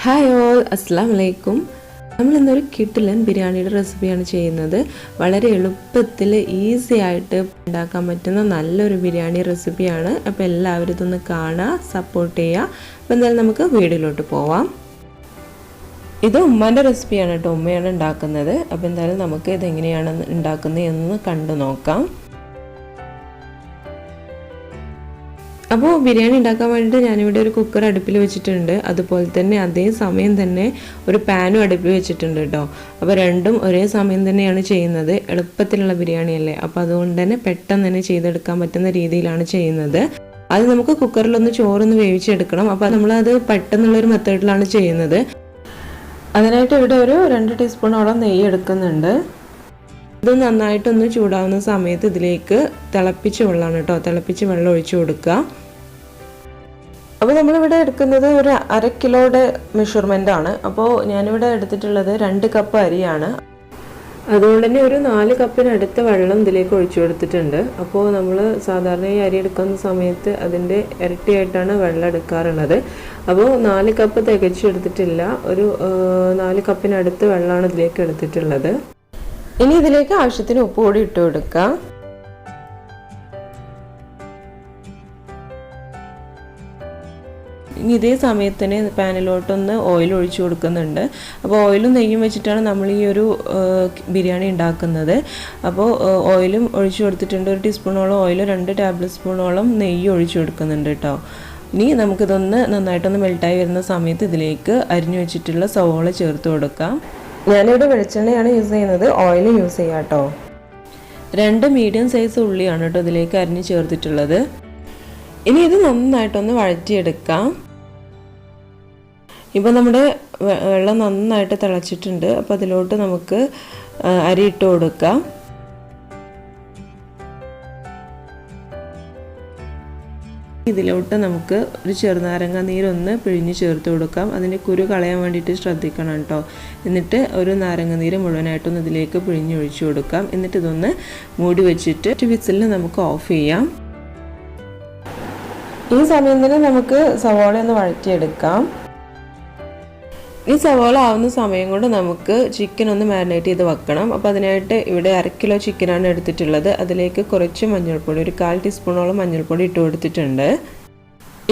Hi all, അസ്സലാമു അലൈക്കും. നമ്മളിന്നൊരു കിടിലൻ ബിരിയാണിയുടെ റെസിപ്പിയാണ് ചെയ്യുന്നത്. വളരെ എളുപ്പത്തിൽ ഈസി ആയിട്ട് ഉണ്ടാക്കാൻ പറ്റുന്ന നല്ലൊരു ബിരിയാണി റെസിപ്പിയാണ്. അപ്പോൾ എല്ലാവരും ഇതൊന്ന് കാണുക, സപ്പോർട്ട് ചെയ്യുക. അപ്പോൾ എന്തായാലും നമുക്ക് വീഡിയോയിലോട്ട് പോവാം. ഇത് ഉമ്മാൻ്റെ റെസിപ്പിയാണ് കേട്ടോ, ഉമ്മയാണ് ഉണ്ടാക്കുന്നത്. അപ്പോൾ എന്തായാലും നമുക്ക് ഇതെങ്ങനെയാണ് ഉണ്ടാക്കുന്നത് എന്ന് കണ്ടു നോക്കാം. അപ്പോൾ ബിരിയാണി ഉണ്ടാക്കാൻ വേണ്ടിയിട്ട് ഞാനിവിടെ ഒരു കുക്കർ അടുപ്പിൽ വെച്ചിട്ടുണ്ട്. അതുപോലെ തന്നെ അതേ സമയം തന്നെ ഒരു പാനും അടുപ്പിൽ വെച്ചിട്ടുണ്ട് കേട്ടോ. അപ്പോൾ രണ്ടും ഒരേ സമയം തന്നെയാണ് ചെയ്യുന്നത്. എളുപ്പത്തിലുള്ള ബിരിയാണി അല്ലേ, അപ്പോൾ അതുകൊണ്ട് തന്നെ പെട്ടെന്ന് തന്നെ ചെയ്തെടുക്കാൻ പറ്റുന്ന രീതിയിലാണ് ചെയ്യുന്നത്. അത് നമുക്ക് കുക്കറിലൊന്ന് ചോറൊന്ന് വേവിച്ചെടുക്കണം. അപ്പോൾ നമ്മളത് പെട്ടെന്നുള്ളൊരു മെത്തേഡിലാണ് ചെയ്യുന്നത്. അതിനായിട്ട് ഇവിടെ ഒരു 2 ടീസ്പൂണോളം നെയ്യ് എടുക്കുന്നുണ്ട്. ഇത് നന്നായിട്ടൊന്ന് ചൂടാവുന്ന സമയത്ത് ഇതിലേക്ക് തിളപ്പിച്ച വെള്ളമാണ് കേട്ടോ, തിളപ്പിച്ച വെള്ളം ഒഴിച്ചു കൊടുക്കുക. അപ്പോൾ നമ്മളിവിടെ എടുക്കുന്നത് ഒരു 1/2 കിലോയുടെ മെഷർമെൻ്റ് ആണ്. അപ്പോൾ ഞാനിവിടെ എടുത്തിട്ടുള്ളത് 2 കപ്പ് അരിയാണ്. അതുകൊണ്ട് തന്നെ ഒരു 4 കപ്പിനടുത്ത് വെള്ളം ഇതിലേക്ക് ഒഴിച്ചു കൊടുത്തിട്ടുണ്ട്. അപ്പോൾ നമ്മൾ സാധാരണ ഈ അരി എടുക്കുന്ന സമയത്ത് അതിൻ്റെ ഇരട്ടിയായിട്ടാണ് വെള്ളം എടുക്കാറുള്ളത്. അപ്പോൾ 4 കപ്പ് തികച്ചെടുത്തിട്ടില്ല, ഒരു 4 കപ്പിനടുത്ത് വെള്ളമാണ് ഇതിലേക്ക് എടുത്തിട്ടുള്ളത്. ഇനി ഇതിലേക്ക് ആവശ്യത്തിന് ഉപ്പ് കൂടി ഇട്ട് കൊടുക്കുക. ഇനി ഇതേ സമയത്ത് തന്നെ പാനിലോട്ടൊന്ന് ഓയിൽ ഒഴിച്ചു കൊടുക്കുന്നുണ്ട്. അപ്പോൾ ഓയിലും നെയ്യും വെച്ചിട്ടാണ് നമ്മൾ ഈ ഒരു ബിരിയാണി ഉണ്ടാക്കുന്നത്. അപ്പോൾ ഓയിലും ഒഴിച്ചു കൊടുത്തിട്ടുണ്ട്. 1 ടീസ്പൂണോളം ഓയിലും 2 ടേബിൾ സ്പൂണോളം നെയ്യ് ഒഴിച്ചു കൊടുക്കുന്നുണ്ട് കേട്ടോ. ഇനി നമുക്കിതൊന്ന് നന്നായിട്ടൊന്ന് മെൽട്ടായി വരുന്ന സമയത്ത് ഇതിലേക്ക് അരിഞ്ഞു വെച്ചിട്ടുള്ള സവോള ചേർത്ത് കൊടുക്കാം. ഞാനിവിടെ വെളിച്ചെണ്ണയാണ് യൂസ് ചെയ്യുന്നത്, ഓയിൽ യൂസ് ചെയ്യാം കേട്ടോ. 2 മീഡിയം സൈസ് ഉള്ളിയാണ് കേട്ടോ ഇതിലേക്ക് അരിഞ്ഞ് ചേർത്തിട്ടുള്ളത്. ഇനി ഇത് നന്നായിട്ടൊന്ന് വഴറ്റിയെടുക്കാം. ഇപ്പോൾ നമ്മുടെ വെള്ളം നന്നായിട്ട് തിളച്ചിട്ടുണ്ട്. അപ്പോൾ അതിലോട്ട് നമുക്ക് അരി ഇട്ട് കൊടുക്കാം. ഇതിലോട്ട് നമുക്ക് ഒരു ചെറുനാരങ്ങ നീരൊന്ന് പിഴിഞ്ഞ് ചേർത്ത് കൊടുക്കാം. അതിൻ്റെ കുരു കളയാൻ വേണ്ടിയിട്ട് ശ്രദ്ധിക്കണം കേട്ടോ. എന്നിട്ട് ഒരു നാരങ്ങ നീര് മുഴുവനായിട്ടൊന്ന് ഇതിലേക്ക് പിഴിഞ്ഞ് ഒഴിച്ചു കൊടുക്കാം. എന്നിട്ട് ഇതൊന്ന് മൂടി വെച്ചിട്ട് വിസിലിൽ നമുക്ക് ഓഫ് ചെയ്യാം. ഈ സമയം തന്നെ നമുക്ക് സവാള ഒന്ന് വഴറ്റിയെടുക്കാം. ഈ സവാള ആവുന്ന സമയം കൊണ്ട് നമുക്ക് ചിക്കൻ ഒന്ന് മാരിനേറ്റ് ചെയ്ത് വെക്കണം. അപ്പോൾ അതിനായിട്ട് ഇവിടെ 1/2 കിലോ ചിക്കനാണ് എടുത്തിട്ടുള്ളത്. അതിലേക്ക് കുറച്ച് മഞ്ഞൾപ്പൊടി, ഒരു 1/4 ടീസ്പൂണോളം മഞ്ഞൾപ്പൊടി ഇട്ട് കൊടുത്തിട്ടുണ്ട്.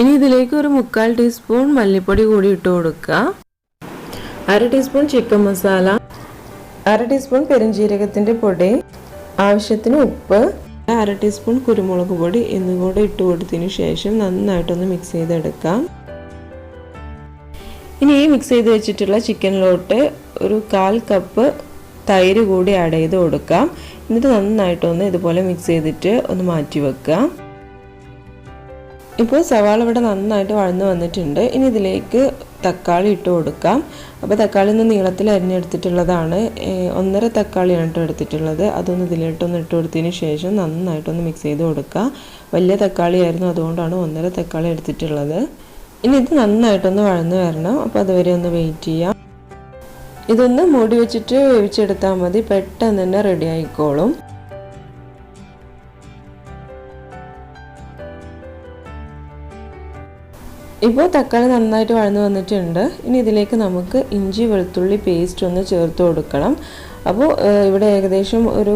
ഇനി ഇതിലേക്ക് ഒരു 3/4 ടീസ്പൂൺ മല്ലിപ്പൊടി കൂടി ഇട്ട് കൊടുക്കുക. 1/2 ടീസ്പൂൺ ചിക്കൻ മസാല, 1/2 ടീസ്പൂൺ പെരുംജീരകത്തിൻ്റെ പൊടി, ആവശ്യത്തിന് ഉപ്പ്, 1/2 ടീസ്പൂൺ കുരുമുളക് പൊടി എന്നുകൂടെ ഇട്ട് കൊടുത്തതിന് ശേഷം നന്നായിട്ടൊന്ന് മിക്സ് ചെയ്തെടുക്കാം. ഇനി ഈ മിക്സ് ചെയ്ത് വെച്ചിട്ടുള്ള ചിക്കനിലോട്ട് ഒരു 1/4 കപ്പ് തൈര് കൂടി ആഡ് ചെയ്ത് കൊടുക്കാം. എന്നിട്ട് നന്നായിട്ടൊന്ന് ഇതുപോലെ മിക്സ് ചെയ്തിട്ട് ഒന്ന് മാറ്റി വെക്കാം. ഇപ്പോൾ സവാള ഇവിടെ നന്നായിട്ട് വഴന്നു വന്നിട്ടുണ്ട്. ഇനി ഇതിലേക്ക് തക്കാളി ഇട്ട് കൊടുക്കാം. അപ്പോൾ തക്കാളി ഒന്ന് നീളത്തിൽ അരിഞ്ഞെടുത്തിട്ടുള്ളതാണ്. 1.5 തക്കാളിയാണ് കേട്ടോ എടുത്തിട്ടുള്ളത്. അതൊന്ന് ഇതിലോട്ടൊന്ന് ഇട്ട് കൊടുത്തതിന് ശേഷം നന്നായിട്ടൊന്ന് മിക്സ് ചെയ്ത് കൊടുക്കുക. വലിയ തക്കാളി ആയിരുന്നു, അതുകൊണ്ടാണ് 1.5 തക്കാളി എടുത്തിട്ടുള്ളത്. ഇനി ഇത് നന്നായിട്ടൊന്ന് വഴന്ന് വരണം. അപ്പോൾ അതുവരെ ഒന്ന് വെയിറ്റ് ചെയ്യാം. ഇതൊന്ന് മൂടി വെച്ചിട്ട് വേവിച്ചെടുത്താൽ മതി, പെട്ടെന്ന് തന്നെ റെഡി ആയിക്കോളും. ഇപ്പോൾ തക്കാളി നന്നായിട്ട് വഴന്ന് വന്നിട്ടുണ്ട്. ഇനി ഇതിലേക്ക് നമുക്ക് ഇഞ്ചി വെളുത്തുള്ളി പേസ്റ്റ് ഒന്ന് ചേർത്ത് കൊടുക്കണം. അപ്പോൾ ഇവിടെ ഏകദേശം ഒരു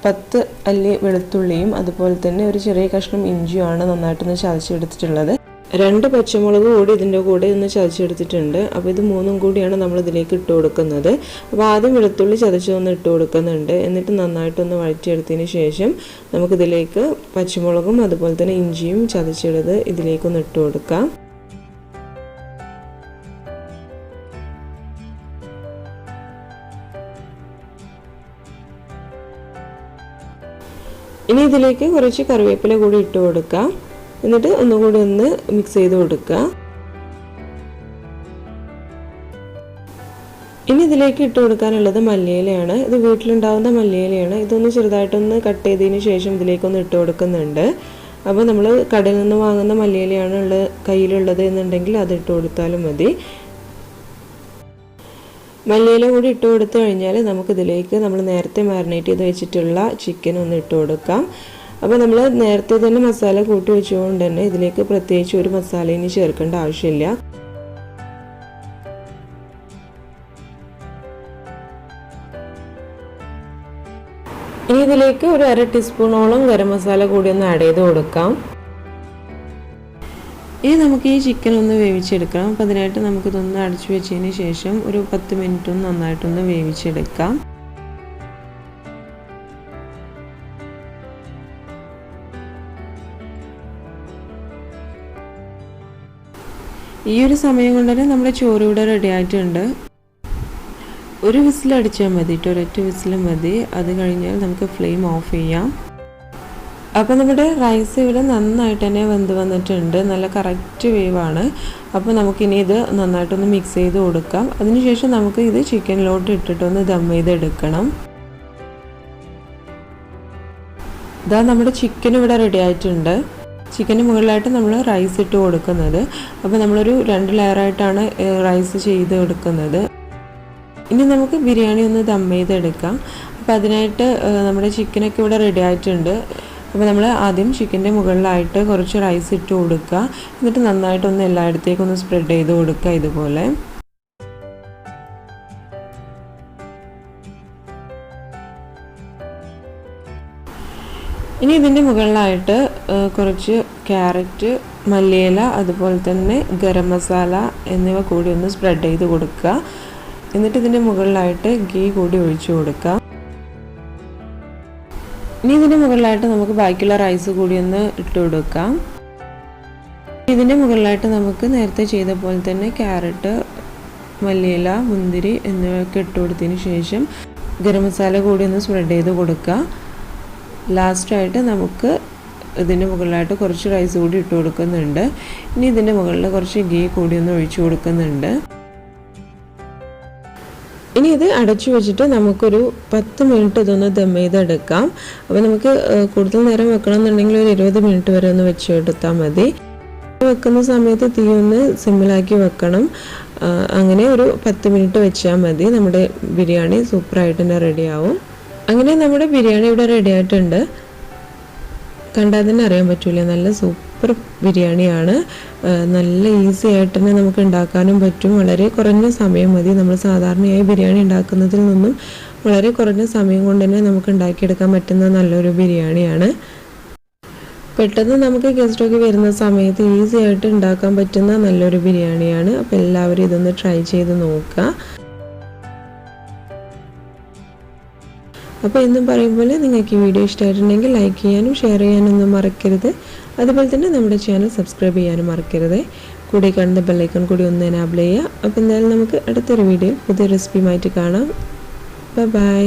10 അല്ലി വെളുത്തുള്ളിയും അതുപോലെ തന്നെ ഒരു ചെറിയ കഷ്ണം ഇഞ്ചിയുമാണ് നന്നായിട്ടൊന്ന് ചതച്ചെടുത്തിട്ടുള്ളത്. 2 പച്ചമുളക് കൂടി ഇതിൻ്റെ കൂടെ ഒന്ന് ചതച്ചെടുത്തിട്ടുണ്ട്. അപ്പോൾ ഇത് 3ഉം കൂടിയാണ് നമ്മൾ ഇതിലേക്ക് ഇട്ട് കൊടുക്കുന്നത്. അപ്പോൾ ആദ്യം വെളുത്തുള്ളി ചതച്ചൊന്ന് ഇട്ട് കൊടുക്കുന്നുണ്ട്. എന്നിട്ട് നന്നായിട്ടൊന്ന് വഴറ്റിയെടുത്തതിന് ശേഷം നമുക്കിതിലേക്ക് പച്ചമുളകും അതുപോലെ തന്നെ ഇഞ്ചിയും ചതച്ചെടുത്ത് ഇതിലേക്കൊന്ന് ഇട്ട് കൊടുക്കാം. ഇനി ഇതിലേക്ക് കുറച്ച് കറിവേപ്പില കൂടി ഇട്ട് കൊടുക്കാം. എന്നിട്ട് ഒന്നുകൂടി ഒന്ന് മിക്സ് ചെയ്ത് കൊടുക്കുക. ഇനി ഇതിലേക്ക് ഇട്ട് കൊടുക്കാനുള്ളത് മല്ലിയിലയാണ്. ഇത് വീട്ടിലുണ്ടാവുന്ന മല്ലിയിലയാണ്. ഇതൊന്ന് ചെറുതായിട്ടൊന്ന് കട്ട് ചെയ്തതിന് ശേഷം ഇതിലേക്കൊന്ന് ഇട്ട് കൊടുക്കുന്നുണ്ട്. അപ്പോൾ നമ്മൾ കടയിൽ നിന്ന് വാങ്ങുന്ന മല്ലിയിലയാണ് കയ്യിലുള്ളത് എന്നുണ്ടെങ്കിൽ അത് ഇട്ട് കൊടുത്താലും മതി. മല്ലിയില കൂടി ഇട്ട് കൊടുത്തു കഴിഞ്ഞാൽ നമുക്കിതിലേക്ക് നമ്മൾ നേരത്തെ മാരിനേറ്റ് ചെയ്ത് വെച്ചിട്ടുള്ള ചിക്കൻ ഒന്ന് ഇട്ട് കൊടുക്കാം. അപ്പോൾ നമ്മൾ നേരത്തെ തന്നെ മസാല കൂട്ടി വെച്ചുകൊണ്ട് തന്നെ ഇതിലേക്ക് പ്രത്യേകിച്ച് ഒരു മസാല ഇനി ചേർക്കേണ്ട ആവശ്യമില്ല. ഇനി ഇതിലേക്ക് ഒരു 1/2 ടീസ്പൂണോളം ഗരം മസാല കൂടി ഒന്ന് ആഡ് ചെയ്ത് കൊടുക്കാം. ഇനി നമുക്ക് ഈ ചിക്കൻ ഒന്ന് വേവിച്ചെടുക്കാം. അപ്പോൾ അതിനായിട്ട് നമുക്കിതൊന്ന് അടച്ചു വെച്ചതിന് ശേഷം ഒരു 10 മിനിറ്റ് ഒന്ന് നന്നായിട്ടൊന്ന് വേവിച്ചെടുക്കാം. ഈ ഒരു സമയം കൊണ്ട് തന്നെ നമ്മുടെ ചോറ് ഇവിടെ റെഡി ആയിട്ടുണ്ട്. ഒരു വിസിൽ അടിച്ചാൽ മതി, ഒരൊറ്റ വിസിൽ മതി. അത് കഴിഞ്ഞാൽ നമുക്ക് ഫ്ലെയിം ഓഫ് ചെയ്യാം. അപ്പോൾ നമ്മുടെ റൈസ് ഇവിടെ നന്നായിട്ട് തന്നെ വെന്ത് വന്നിട്ടുണ്ട്. നല്ല കറക്റ്റ് വേവാണ്. അപ്പോൾ നമുക്കിനി ഇത് നന്നായിട്ടൊന്ന് മിക്സ് ചെയ്ത് കൊടുക്കാം. അതിനുശേഷം നമുക്ക് ഇത് ചിക്കനിലോട്ട് ഇട്ടിട്ടൊന്ന് ദം ചെയ്തെടുക്കണം. ഇതാ നമ്മുടെ ചിക്കൻ ഇവിടെ റെഡി ആയിട്ടുണ്ട്. ചിക്കന് മുകളിലായിട്ട് നമ്മൾ റൈസ് ഇട്ട് കൊടുക്കുന്നത്. അപ്പോൾ നമ്മളൊരു 2 ലെയറായിട്ടാണ് റൈസ് ചെയ്ത് എടുക്കുന്നത്. ഇനി നമുക്ക് ബിരിയാണി ഒന്ന് ദം ചെയ്തെടുക്കാം. അപ്പോൾ അതിനായിട്ട് നമ്മുടെ ചിക്കനൊക്കെ ഇവിടെ റെഡി ആയിട്ടുണ്ട്. അപ്പോൾ നമ്മൾ ആദ്യം ചിക്കൻ്റെ മുകളിലായിട്ട് കുറച്ച് റൈസ് ഇട്ട് കൊടുക്കുക. എന്നിട്ട് നന്നായിട്ടൊന്ന് എല്ലായിടത്തേക്കൊന്ന് സ്പ്രെഡ് ചെയ്ത് കൊടുക്കുക ഇതുപോലെ. ഇനി ഇതിൻ്റെ മുകളിലായിട്ട് കുറച്ച് ക്യാരറ്റ്, മല്ലിയില, അതുപോലെ തന്നെ ഗരം മസാല എന്നിവ കൂടി ഒന്ന് സ്പ്രെഡ് ചെയ്ത് കൊടുക്കുക. എന്നിട്ട് ഇതിൻ്റെ മുകളിലായിട്ട് ഗീ കൂടി ഒഴിച്ചു കൊടുക്കുക. ഇനി ഇതിൻ്റെ മുകളിലായിട്ട് നമുക്ക് ബാക്കിയുള്ള റൈസ് കൂടി ഒന്ന് ഇട്ട് കൊടുക്കാം. ഇതിൻ്റെ മുകളിലായിട്ട് നമുക്ക് നേരത്തെ ചെയ്ത പോലെ തന്നെ ക്യാരറ്റ്, മല്ലിയില, മുന്തിരി എന്നിവയൊക്കെ ഇട്ട് കൊടുത്തതിന് ശേഷം ഗരം മസാല കൂടി ഒന്ന് സ്പ്രെഡ് ചെയ്ത് കൊടുക്കുക. ലാസ്റ്റായിട്ട് നമുക്ക് ഇതിൻ്റെ മുകളിലായിട്ട് കുറച്ച് റൈസ് കൂടി ഇട്ട് കൊടുക്കുന്നുണ്ട്. ഇനി ഇതിൻ്റെ മുകളിൽ കുറച്ച് ഗീ കൂടി ഒന്ന് ഒഴിച്ചു കൊടുക്കുന്നുണ്ട്. ഇനി ഇത് അടച്ചു വെച്ചിട്ട് നമുക്കൊരു 10 മിനിറ്റ് ഇതൊന്ന് ദം ചെയ്തെടുക്കാം. അപ്പോൾ നമുക്ക് കൂടുതൽ നേരം വെക്കണം എന്നുണ്ടെങ്കിൽ ഒരു 20 മിനിറ്റ് വരെ ഒന്ന് വെച്ചെടുത്താൽ മതി. വെക്കുന്ന സമയത്ത് തീ ഒന്ന് സിമ്മിലാക്കി വെക്കണം. അങ്ങനെ ഒരു 10 മിനിറ്റ് വെച്ചാൽ മതി. നമ്മുടെ ബിരിയാണി സൂപ്പറായിട്ട് തന്നെ റെഡിയാവും. അങ്ങനെ നമ്മുടെ ബിരിയാണി ഇവിടെ റെഡി ആയിട്ടുണ്ട്. കണ്ടാൽ തന്നെ അറിയാൻ പറ്റില്ല, നല്ല സൂപ്പർ ബിരിയാണിയാണ്. നല്ല ഈസി ആയിട്ട് തന്നെ നമുക്ക് ഉണ്ടാക്കാനും പറ്റും. വളരെ കുറഞ്ഞ സമയം മതി. നമ്മൾ സാധാരണയായി ബിരിയാണി ഉണ്ടാക്കുന്നതിൽ നിന്നും വളരെ കുറഞ്ഞ സമയം കൊണ്ട് തന്നെ നമുക്ക് ഉണ്ടാക്കിയെടുക്കാൻ പറ്റുന്ന നല്ലൊരു ബിരിയാണിയാണ്. പെട്ടെന്ന് നമുക്ക് ഗസ്റ്റൊക്കെ വരുന്ന സമയത്ത് ഈസി ആയിട്ട് ഉണ്ടാക്കാൻ പറ്റുന്ന നല്ലൊരു ബിരിയാണിയാണ്. അപ്പോൾ എല്ലാവരും ഇതൊന്ന് ട്രൈ ചെയ്ത് നോക്കുക. അപ്പോൾ എന്നും പറയുമ്പോൾ നിങ്ങൾക്ക് ഈ വീഡിയോ ഇഷ്ടമായിട്ടുണ്ടെങ്കിൽ ലൈക്ക് ചെയ്യാനും ഷെയർ ചെയ്യാനൊന്നും മറക്കരുത്. അതുപോലെ തന്നെ നമ്മുടെ ചാനൽ സബ്സ്ക്രൈബ് ചെയ്യാനും മറക്കരുത്. കൂടെ കാണുന്ന ബെല്ലൈക്കൺ കൂടി ഒന്ന് എനാബിൾ ചെയ്യുക. അപ്പോൾ എന്തായാലും നമുക്ക് അടുത്തൊരു വീഡിയോ പുതിയ റെസിപ്പിയുമായിട്ട് കാണാം. ബൈ.